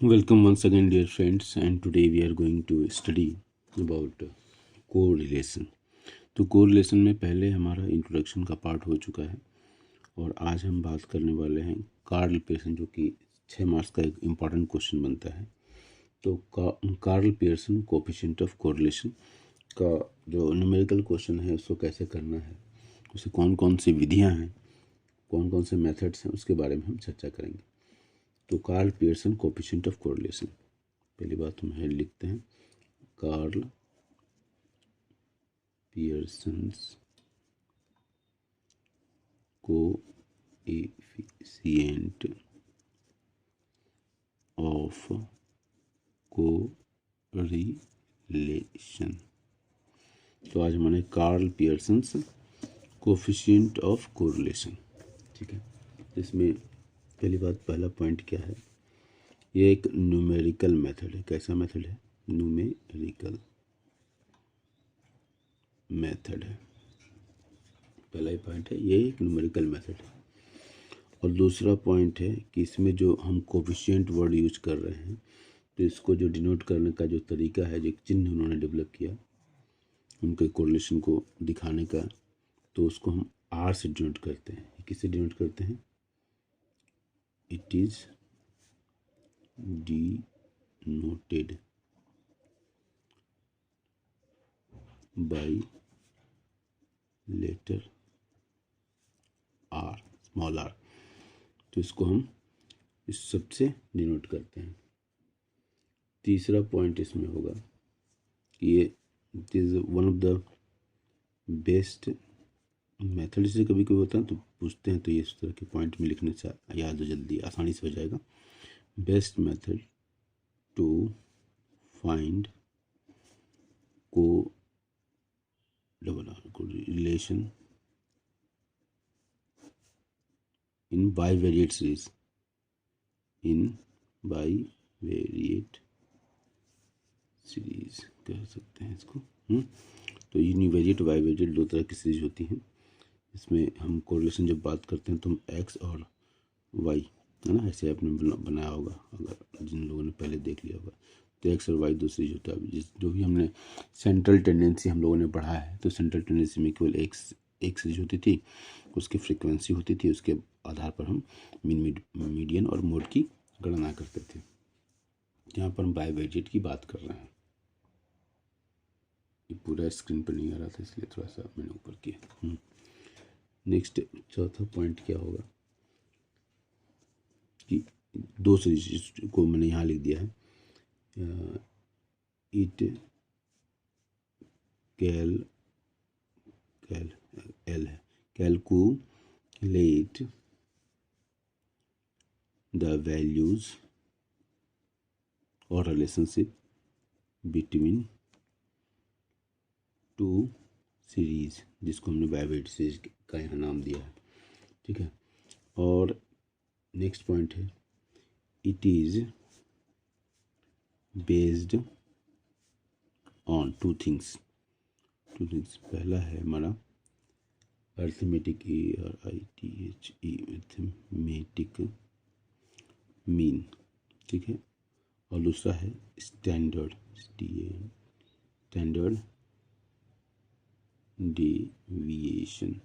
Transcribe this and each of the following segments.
Welcome once again, dear friends, and today we are going to study about correlation. तो correlation में पहले हमारा introduction का part हो चुका है और आज हम बात करने वाले हैं कार्ल पियर्सन, जो कि 6 मार्क्स का एक इम्पॉर्टेंट क्वेश्चन बनता है। तो Karl Pearson coefficient of correlation का जो न्यूमेरिकल क्वेश्चन है उसको कैसे करना है, उसे कौन कौन सी विधियाँ हैं, कौन कौन से मेथड्स हैं, उसके बारे में हम चर्चा करेंगे। तो Karl Pearson coefficient of correlation, पहली बात हम हेड लिखते हैं, Karl Pearson's coefficient of correlation. तो आज हमारे Karl Pearson's coefficient of correlation, ठीक है। इसमें पहली बात, पहला पॉइंट क्या है, ये एक न्यूमेरिकल मेथड है। कैसा मेथड है? न्यूमेरिकल मेथड है। पहला ही पॉइंट है, ये एक न्यूमेरिकल मेथड है। और दूसरा पॉइंट है कि इसमें जो हम कोएफिशिएंट वर्ड यूज कर रहे हैं, तो इसको जो डिनोट करने का जो तरीका है, जो एक चिन्ह उन्होंने डेवलप किया उनके कोरिलेशन को दिखाने का, तो उसको हम आर से डिनोट करते हैं। किससे डिनोट करते हैं? It is denoted by letter R, small R. तो इसको हम इस सब से डिनोट करते हैं। तीसरा पॉइंट इसमें होगा कि ये it is one of the best method. से कभी कभी होता है तो पूछते हैं, तो ये इस तरह के पॉइंट में लिखने से याद जल्दी आसानी से हो जाएगा। Best method to find correlation in bivariate series, in bivariate series कह सकते हैं इसको। तो यूनिवेरिएट बाईवेरिएट दो तरह की सीरीज होती हैं। इसमें हम कोरिलेशन जब बात करते हैं तो हम एक्स और वाई, है ना, ऐसे आपने बनाया होगा, अगर जिन लोगों ने पहले देख लिया होगा। तो एक्स और वाई दो सीरीज होता है। जो भी हमने सेंट्रल टेंडेंसी हम लोगों ने पढ़ा है, तो सेंट्रल टेंडेंसी में केवल एक सीरीज होती थी, उसकी फ्रीक्वेंसी होती थी, उसके आधार पर हम मीडियन और मोड की गणना करते थे। यहाँ पर हम बाईवेरिएट की बात कर रहे हैं। ये पूरा स्क्रीन पर नहीं आ रहा था, इसलिए थोड़ा सा मैंने ऊपर किया। नेक्स्ट चौथा पॉइंट क्या होगा कि दो सीरीज को मैंने यहाँ लिख दिया है। इट कैलकुलेट द वैल्यूज और रिलेशनशिप बिटवीन टू सीरीज, जिसको हमने बाईवेरिएट सीरीज का यहाँ नाम दिया है, ठीक है। और नेक्स्ट पॉइंट है, it is based on two things. पहला है हमारा अर्थमेटिक, अर्थमेटिक मीन, ठीक है। और दूसरा है स्टैंडर्ड डेविएशन,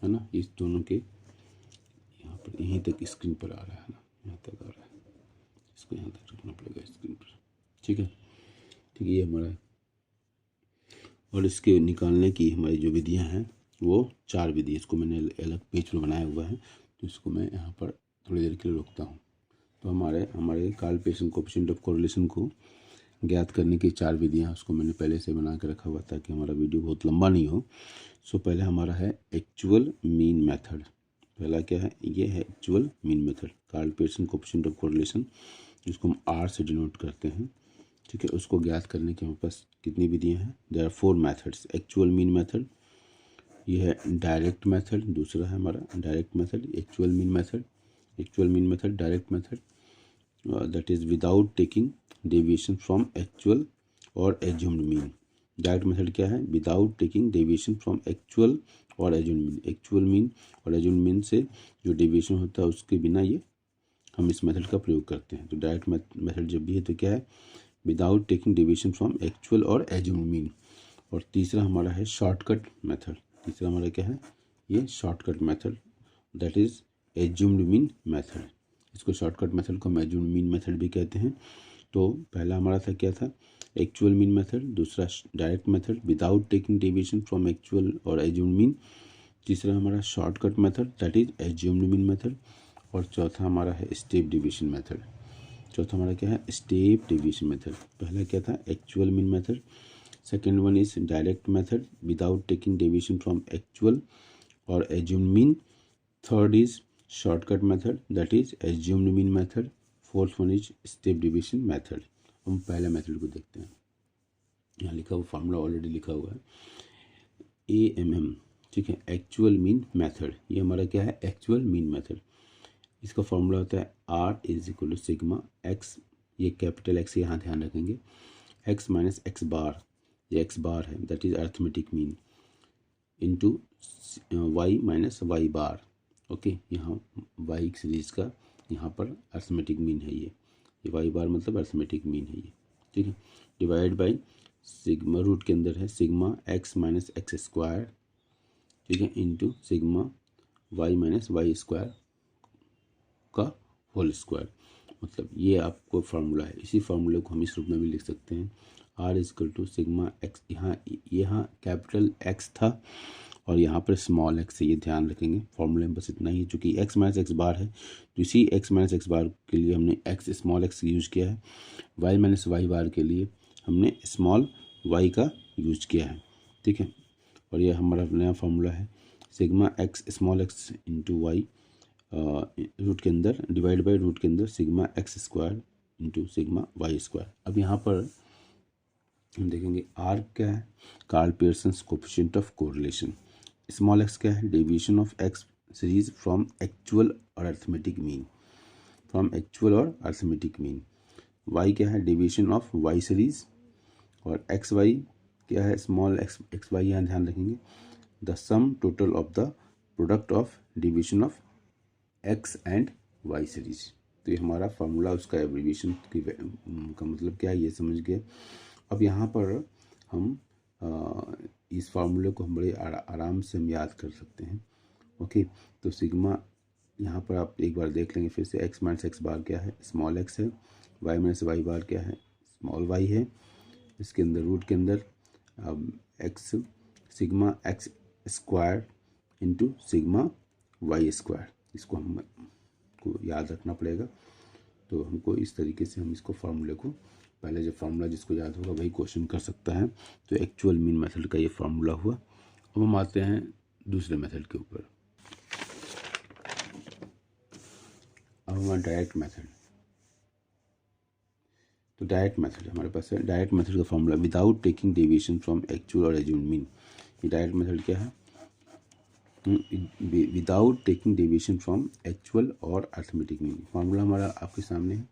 है ना। इस दोनों के यहाँ पर यहीं तक स्क्रीन पर आ रहा है ना, यहाँ तक आ रहा है, इसको यहाँ तक रखना पड़ेगा स्क्रीन पर, ठीक है। ठीक है, ये हमारा है। और इसके निकालने की हमारी जो विधियाँ हैं वो 4 विधि, इसको मैंने अलग पेज पर बनाया हुआ है, तो इसको मैं यहाँ पर थोड़ी देर के लिए रोकता हूँ। तो हमारे Karl Pearson coefficient of correlation को ज्ञात करने की 4 विधियाँ, उसको मैंने पहले से बना के रखा हुआ ताकि हमारा वीडियो बहुत लंबा नहीं हो। सो पहले हमारा है एक्चुअल मीन मेथड। पहला क्या है? ये है actual mean method, Karl Pearson coefficient of correlation, जिसको हम आर से डिनोट करते हैं, ठीक है। उसको ज्ञात करने के हमारे पास कितनी विधियाँ हैं? There are 4 methods. Actual mean method, ये है डायरेक्ट मेथड, दूसरा है हमारा direct method, actual mean method, direct method, that is without taking deviation from actual और एज्यूम्ड मीन। डायरेक्ट मेथड क्या है? Without taking deviation from actual और assumed mean. Actual mean और एज्यूम्ड मीन से जो डेविएशन होता है उसके बिना ये हम इस मेथड का प्रयोग करते हैं। तो डायरेक्ट मेथड जब भी है तो क्या है, without taking deviation from actual और एज्यूम्ड मीन। और तीसरा हमारा है शॉर्टकट मेथड। तीसरा हमारा क्या है, ये shortcut method, that is assumed mean method. इसको शॉर्टकट मेथड को हम एज्यूम्ड मीन मेथड भी कहते हैं। तो पहला हमारा था क्या था, एक्चुअल मीन मेथड। दूसरा direct method without taking deviation from actual और एज्यूम्ड मीन। तीसरा हमारा shortcut method, that is assumed mean method. और चौथा हमारा है स्टेप डेविएशन मेथड। चौथा हमारा क्या है, स्टेप डेविएशन मेथड। पहला क्या था, actual mean method. Second one is direct method without taking deviation from actual और assumed mean. Third is shortcut method, that is assumed mean method. Fourth one is step deviation method. हम पहले method को देखते हैं। यहाँ लिखा हुआ formula already लिखा हुआ है, AMM, ठीक है, एक्चुअल मीन मेथड। ये हमारा क्या है, एक्चुअल मीन मेथड। इसका फॉर्मूला होता है R is equal to sigma X, ये कैपिटल एक्स यहाँ ध्यान रखेंगे, एक्स माइनस एक्स बार, ये एक्स बार है, that is arithmetic mean, into Y minus Y bar. Okay, यहाँ वाई सीरीज का यहाँ पर अर्थमेटिक मीन है, ये वाई बार मतलब अर्थमेटिक मीन है ये, ठीक है। डिवाइड बाई सिग्मा, रूट के अंदर है sigma x minus X square, ठीक है, into sigma Y minus Y square का होल स्क्वायर। मतलब ये आपको फार्मूला है। इसी फार्मूले को हम इस रूप में भी लिख सकते हैं, R is equal to sigma X, यहाँ कैपिटल एक्स था और यहाँ पर स्मॉल एक्स है, ये ध्यान रखेंगे। फार्मूले में बस इतना ही, चूँकि एक्स माइनस एक्स बार है तो इसी एक्स माइनस एक्स बार के लिए हमने एक्स स्मॉल एक्स यूज किया है, वाई माइनस वाई बार के लिए हमने स्मॉल वाई का यूज किया है, ठीक है। और ये हमारा नया फार्मूला है sigma X small X into Y, root के अंदर डिवाइड बाई रूट के अंदर sigma x square into sigma Y square. अब यहाँ पर हम देखेंगे R क्या है, Karl Pearson's coefficient of correlation. Small X क्या है, deviation of x series from actual और अर्थमेटिक मीन, फ्रॉम एक्चुअल और अर्थमेटिक मीन। वाई क्या है, डेविएशन ऑफ वाई सीरीज। और एक्स वाई क्या है, स्मॉल एक्स वाई, यहाँ ध्यान रखेंगे, the sum total of the product of deviation of x and Y series. तो ये हमारा फार्मूला, उसका एब्रीविएशन का मतलब क्या है ये समझ गए। अब यहाँ पर हम इस फार्मूले को हम बड़े आराम से हम याद कर सकते हैं। ओके, तो सिग्मा यहाँ पर आप एक बार देख लेंगे फिर से, एक्स माइनस एक्स बार क्या है, स्मॉल एक्स है, वाई माइनस वाई बार क्या है, स्मॉल वाई है। इसके अंदर रूट के अंदर X sigma x square into sigma Y square, इसको हमको याद रखना पड़ेगा। तो हमको इस तरीके से हम इसको फार्मूले को, पहले जो फार्मूला जिसको याद होगा वही क्वेश्चन कर सकता है। तो एक्चुअल मीन मेथड का ये फार्मूला हुआ। अब हम आते हैं दूसरे मेथड के ऊपर। अब हमारा डायरेक्ट मेथड। तो डायरेक्ट मेथड हमारे पास है, डायरेक्ट मेथड का formula without taking deviation from actual और एज्यूम्ड मीन। ये डायरेक्ट मेथड क्या है, without taking deviation from actual और अर्थमेटिक मीन। फार्मूला हमारा आपके सामने है,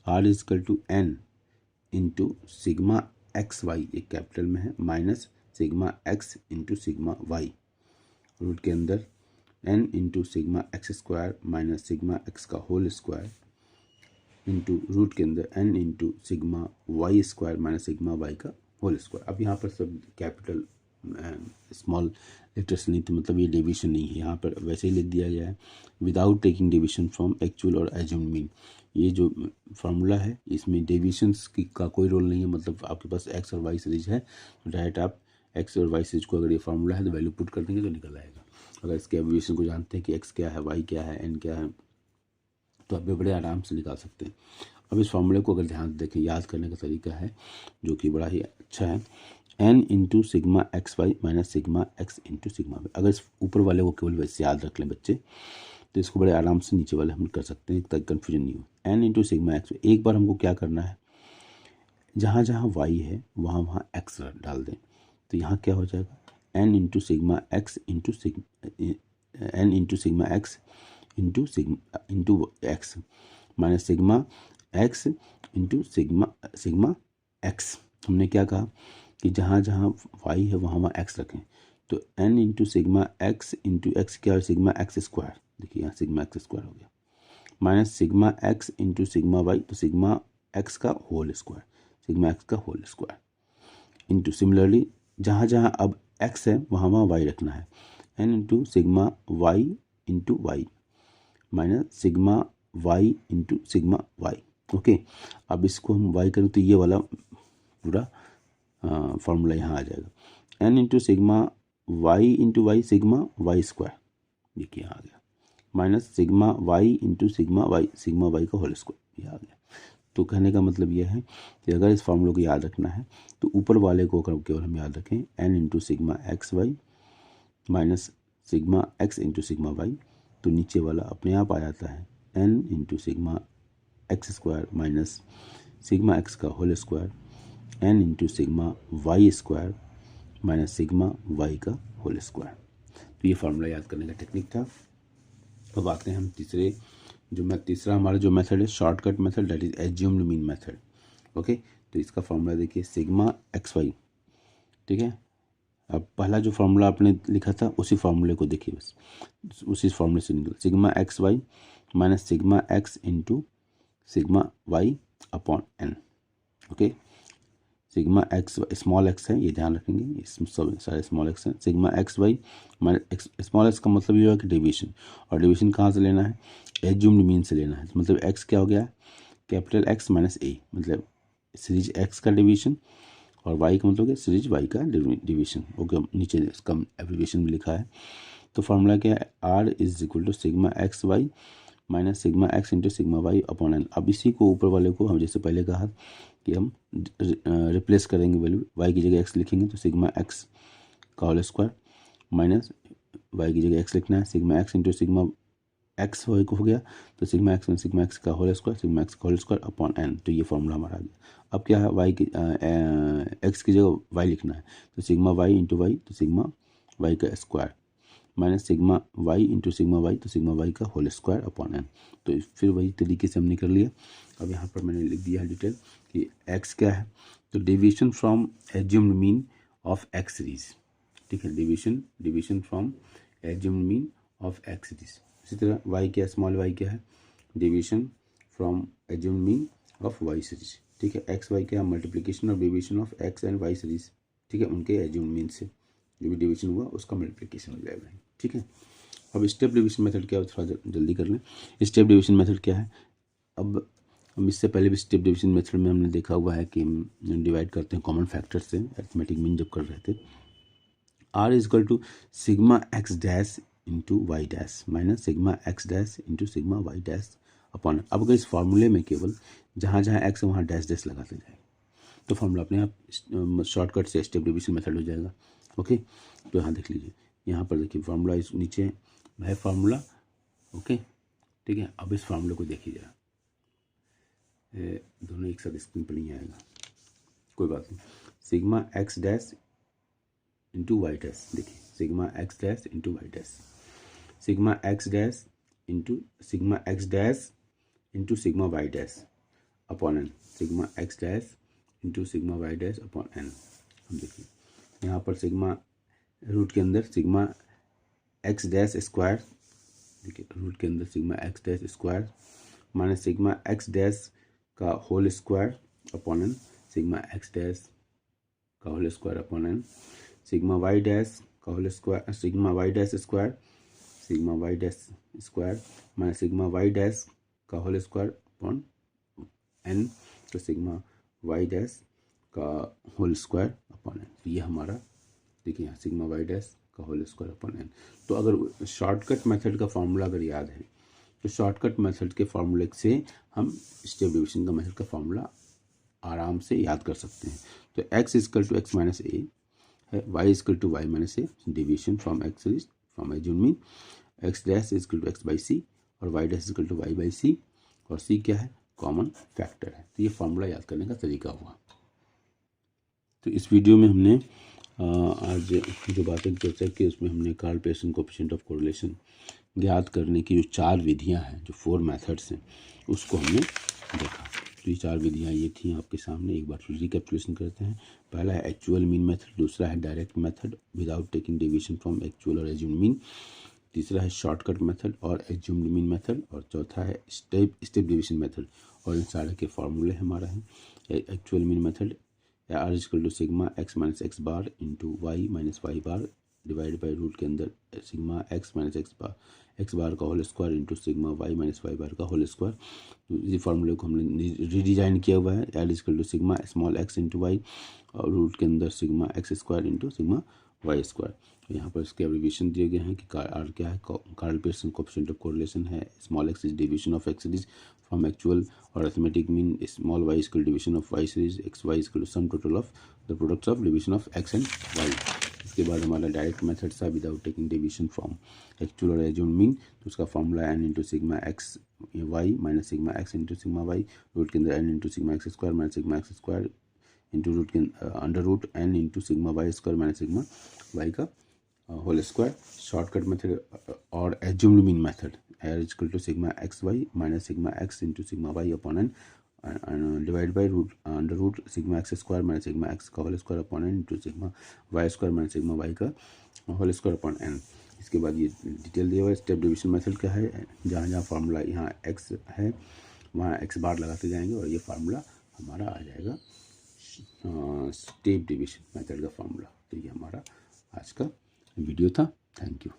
R is equal to N into sigma x Y, एक कैपिटल में है, minus sigma x into sigma Y, root के अंदर N into sigma x square minus sigma x का होल स्क्वायर इंटू रूट के अंदर N into sigma Y square minus sigma Y का whole square. अब यहाँ पर सब कैपिटल स्मॉल लेटर्स नहीं, तो मतलब ये डेविएशन नहीं है, यहाँ पर वैसे ही लिख दिया गया है without taking deviation from actual और एज्यूम्ड मीन। ये जो फार्मूला है इसमें डेविएशंस का कोई रोल नहीं है, मतलब आपके पास एक्स और वाई सीरीज है तो डायरेक्ट आप एक्स और वाई सीरीज को, अगर ये फार्मूला है तो वैल्यू पुट कर देंगे तो निकल आएगा। अगर इसके एब्रिविएशन को जानते हैं कि एक्स क्या है, वाई क्या है, एन क्या है, तो आप बड़े आराम से निकाल सकते हैं। अब इस फार्मूले को अगर ध्यान देखें, याद करने का तरीका है जो कि बड़ा ही अच्छा है, N into sigma x Y minus sigma x into sigma Y. अगर इस ऊपर वाले को केवल वैसे याद रख लें बच्चे तो इसको बड़े आराम से नीचे वाले हम कर सकते हैं, ताकि कन्फ्यूजन नहीं हो। एन इंटू सिग्मा एक्स, एक बार हमको क्या करना है, जहाँ जहाँ वाई है वहाँ वहाँ एक्स डाल दें, तो यहाँ क्या हो जाएगा, N into sigma x into N into sigma x into X minus sigma x into sigma X. हमने क्या कहा कि जहाँ जहाँ वाई है वहाँ वहाँ एक्स रखें, तो N into sigma x into X क्या है, सिग्मा एक्स स्क्वायर। देखिए यहाँ सिग्मा एक्स स्क्वायर हो गया, minus sigma x into sigma Y, तो सिग्मा एक्स का होल स्क्वायर, सिग्मा एक्स का होल स्क्वायर इंटू सिमिलरली जहाँ जहाँ अब एक्स है वहाँ वहाँ वाई रखना है, N into sigma Y into Y minus sigma Y into sigma Y. Okay, अब इसको हम वाई करें तो ये वाला पूरा फॉर्मूला यहाँ आ जाएगा, N into sigma Y into Y sigma Y square, देखिए यहाँ आ गया, minus sigma Y into sigma Y का होल स्क्वायर, ये आ गया। तो कहने का मतलब यह है कि अगर इस फार्मूले को याद रखना है तो ऊपर वाले को केवल हम याद रखें, n into sigma x Y minus sigma x into sigma Y, तो नीचे वाला अपने आप आ जाता है, N into sigma x square minus sigma x का whole square, n into sigma Y square minus sigma Y का होल स्क्वायर। तो ये फार्मूला याद करने का टेक्निक था। अब आते हैं हम तीसरा हमारा जो मेथड है shortcut method, that is assumed mean method. Okay, तो इसका फार्मूला देखिए सिग्मा एक्स वाई, ठीक है। अब पहला जो फार्मूला आपने लिखा था उसी फार्मूले को देखिए, बस उसी फार्मूले से निकल, sigma x Y minus sigma x into sigma Y upon N. Okay, sigma X small X है, ये ध्यान रखेंगे, इसमें सब सारे स्मॉल एक्स हैं। Sigma x Y minus small X का मतलब ये है कि डिवीजन, और डिवीजन कहाँ से लेना है, एज्यूम्ड मीन से लेना है। मतलब एक्स क्या हो गया, कैपिटल एक्स माइनस ए, मतलब सीरीज एक्स का डिवीजन, और वाई का मतलब सीरीज वाई का डिवीजन। ओके, नीचे इसका एब्रीविएशन भी लिखा है। तो फार्मूला क्या है, R is equal to sigma x Y minus sigma x into sigma Y upon N. अब इसी को ऊपर वाले को हम जैसे पहले कहा कि हम रिप्लेस करेंगे, वैल्यू वाई की जगह एक्स लिखेंगे, तो सिग्मा एक्स का होल स्क्वायर माइनस वाई की जगह एक्स लिखना है, sigma x into sigma x Y को हो गया, तो सिग्मा एक्स में सिग्मा एक्स का होल स्क्वायर, सिग्मा एक्स का होल स्क्वायर अपॉन एन। तो ये फॉर्मूला हमारा आ गया। अब क्या है, वाई की एक्स की जगह वाई लिखना है, तो सिग्मा वाई इंटू वाई, तो सिग्मा वाई का square minus sigma Y into sigma Y, तो सिग्मा वाई का होल स्क्वायर अपॉन एन। तो फिर वही तरीके से हमने कर लिया। अब यहाँ पर मैंने लिख दिया है डिटेल कि एक्स क्या है, तो division from assumed mean of x series, ठीक है, division from assumed mean of x series. इसी तरह वाई क्या है, स्मॉल वाई क्या है, division from assumed mean of Y series, ठीक है। एक्स वाई क्या है, multiplication of division of x and Y series, ठीक है, उनके एज्यूम्ड मीन से जो भी डिवीजन हुआ उसका मल्टीप्लिकेशन हो जाएगा, ठीक है। अब स्टेप डिवीजन मेथड क्या है, थोड़ा जल्दी कर लें। स्टेप डिवीजन मेथड क्या है, अब हम इससे पहले भी स्टेप डिवीजन मेथड में हमने देखा हुआ है कि हम डिवाइड करते हैं कॉमन फैक्टर से, अरिथमेटिक मीन जब कर रहे थे। R is equal to sigma x dash into Y dash minus sigma x dash into sigma Y dash upon. अब अगर इस फार्मूले में केवल जहाँ जहाँ एक्स है वहाँ डैश डैश लगाते जाए तो फार्मूला अपने आप शॉर्टकट से स्टेप डिवीजन मेथड हो जाएगा। ओके, तो यहाँ देख लीजिए, यहाँ पर देखिए फार्मूला इस नीचे है फार्मूला। ओके, ठीक है। अब इस फार्मूले को देखिए जरा, दोनों एक साथ स्क्रीन पर नहीं आएगा, कोई बात नहीं। Sigma x dash into Y dash, देखिए sigma x dash into Y dash, sigma x dash into sigma x dash into sigma Y dash upon n, sigma x dash into sigma Y dash upon n. हम देखिए यहाँ पर sigma root के अंदर sigma x dash square, देखिए root के अंदर sigma x dash square minus sigma x dash का whole square upon n, sigma x dash का whole square upon n, sigma Y dash का whole square, sigma Y dash square, sigma Y dash square minus sigma Y dash का whole square upon N, तो sigma Y dash का whole square upon N. तो ये हमारा देखिए यहाँ sigma Y dash का होल स्क्वायर अपॉन एन। तो अगर शॉर्टकट मेथड का फार्मूला अगर याद है तो शॉर्टकट मेथड के फार्मूले से हम स्टेप डिवीजन का मेथड का फार्मूला आराम से याद कर सकते हैं। तो x is equal to x minus ए है, Y is equal to Y minus A, division from x series from assumed mean, x dash is equal to x by सी और Y dash is equal to Y by सी, और सी क्या है, कॉमन फैक्टर है। तो ये formula याद करने का तरीका हुआ। तो इस वीडियो में हमने आज जो बातें चर्चा की उसमें हमने Karl Pearson coefficient of correlation ज्ञात करने की जो 4 विधियां हैं, जो 4 मेथड्स हैं, उसको हमने देखा। तो ये 4 विधियां ये थी आपके सामने, एक बार फिर रिकैपिटुलेशन करते हैं। पहला है एक्चुअल मीन मेथड, दूसरा है direct method without taking deviation from actual और एज्यूम्ड मीन, तीसरा है शॉर्टकट मेथड और एज्यूम्ड मीन मेथड, और चौथा है स्टेप डिवीजन मेथड। और इन सारे के फार्मूले हमारा हैं actual mean method r equal to sigma x minus x bar into Y minus Y bar divide by root के अंदर sigma x minus x bar का whole square into sigma Y minus Y bar का whole square. तो इसी फार्मूले को हमने redesign किया हुआ है L equal to sigma small X into Y और रूट के अंदर sigma x square into sigma Y square. यहाँ पर इसके एब्रिविएशन दिए गए हैं कि आर क्या है, Karl Pearson coefficient of correlation है, small x is division of x series from actual और arithmetic mean, small y equal division of Y series, x y equal to sum total of the products of division of x and y. इसके बाद हमारा direct method था without taking division from actual और assumed mean, तो उसका formula n into sigma x Y minus sigma x into sigma Y root के अंदर n into sigma x square minus sigma x square into root के under root n into sigma Y square minus sigma Y का whole square. Shortcut method और assumed mean method r equal to sigma x Y minus sigma x into sigma Y upon n divide by root under root sigma x square minus sigma x का whole square upon n into sigma Y square minus sigma Y का whole square upon N. इसके बाद ये detail दिया हुआ है step division method क्या है, जहाँ जहाँ फार्मूला यहाँ एक्स है वहाँ एक्स बार लगाते जाएंगे और ये फार्मूला हमारा आ जाएगा स्टेप डिवीजन मेथड का फार्मूला। तो ये हमारा आज का वीडियो था। Thank you.